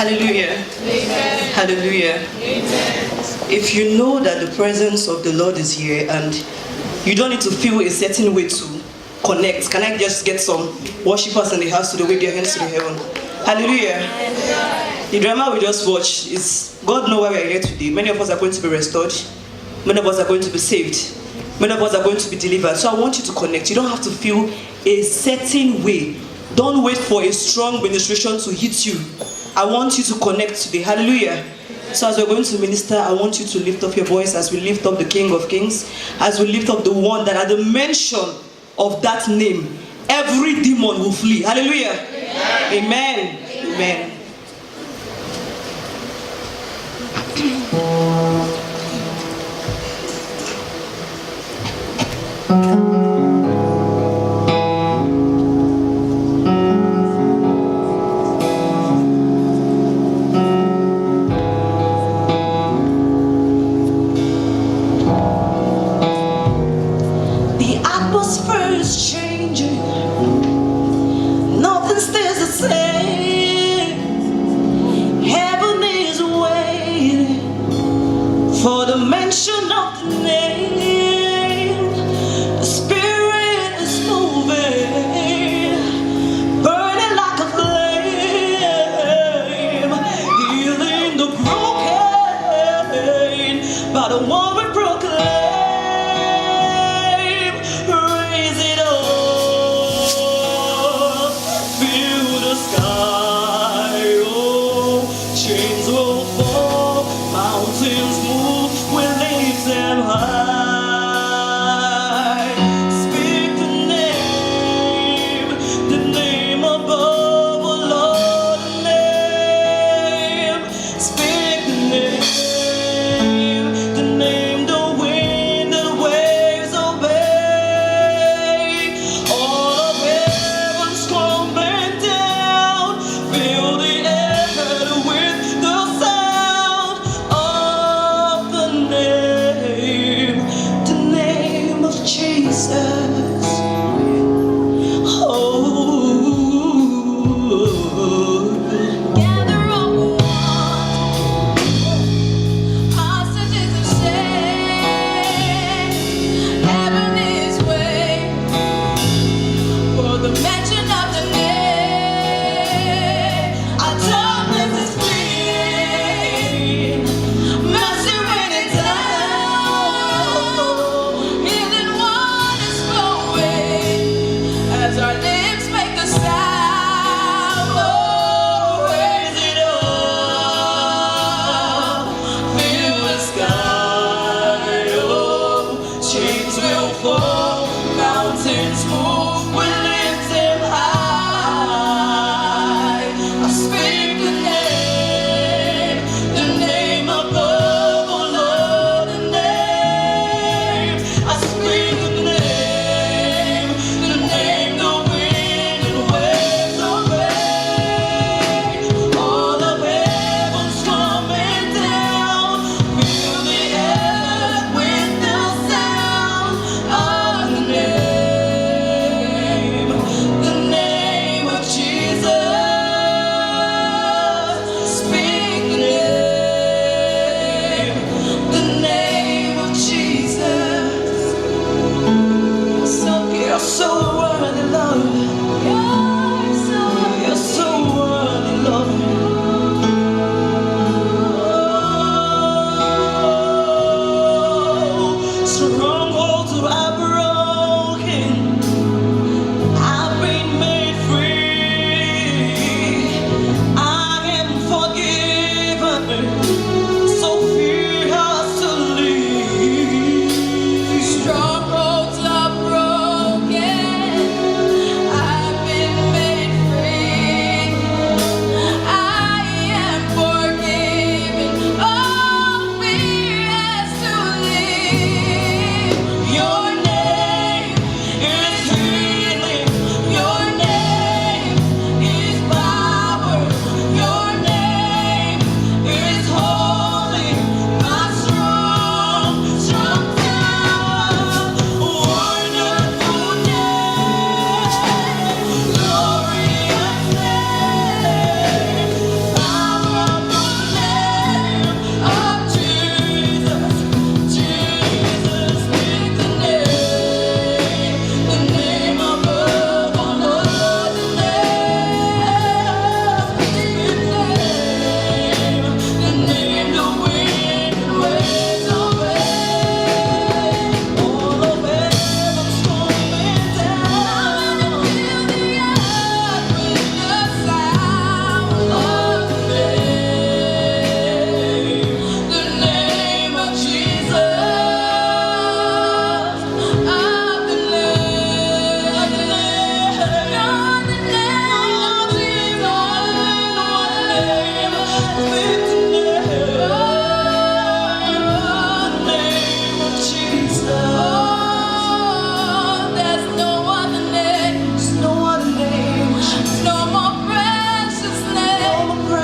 Hallelujah. Amen. Hallelujah. Amen. If you know that the presence of the Lord is here and you don't need to feel a certain way to connect, can I just get some worshippers in the house to wave their hands to the heaven? Hallelujah. The drama we just watched is God knows why we are here today. Many of us are going to be restored. Many of us are going to be saved. Many of us are going to be delivered. So I want you to connect. You don't have to feel a certain way. Don't wait for a strong ministration to hit you. I want you to connect today. Hallelujah. So as we're going to minister, I want you to lift up your voice as we lift up the King of Kings, as we lift up the one that at the mention of that name, every demon will flee. Hallelujah. Amen. Amen. The atmosphere is changing. Nothing stays the same. Heaven is waiting for the mention of the name. The Spirit is moving, burning like a flame, healing the broken by the one we proclaim. Raise it up, fill the sky. Oh, chains will fall, mountains move, we lift them high. Speak the name above all other name. Speak the name the wind and waves obey. All of heaven's crumbling down,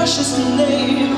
precious name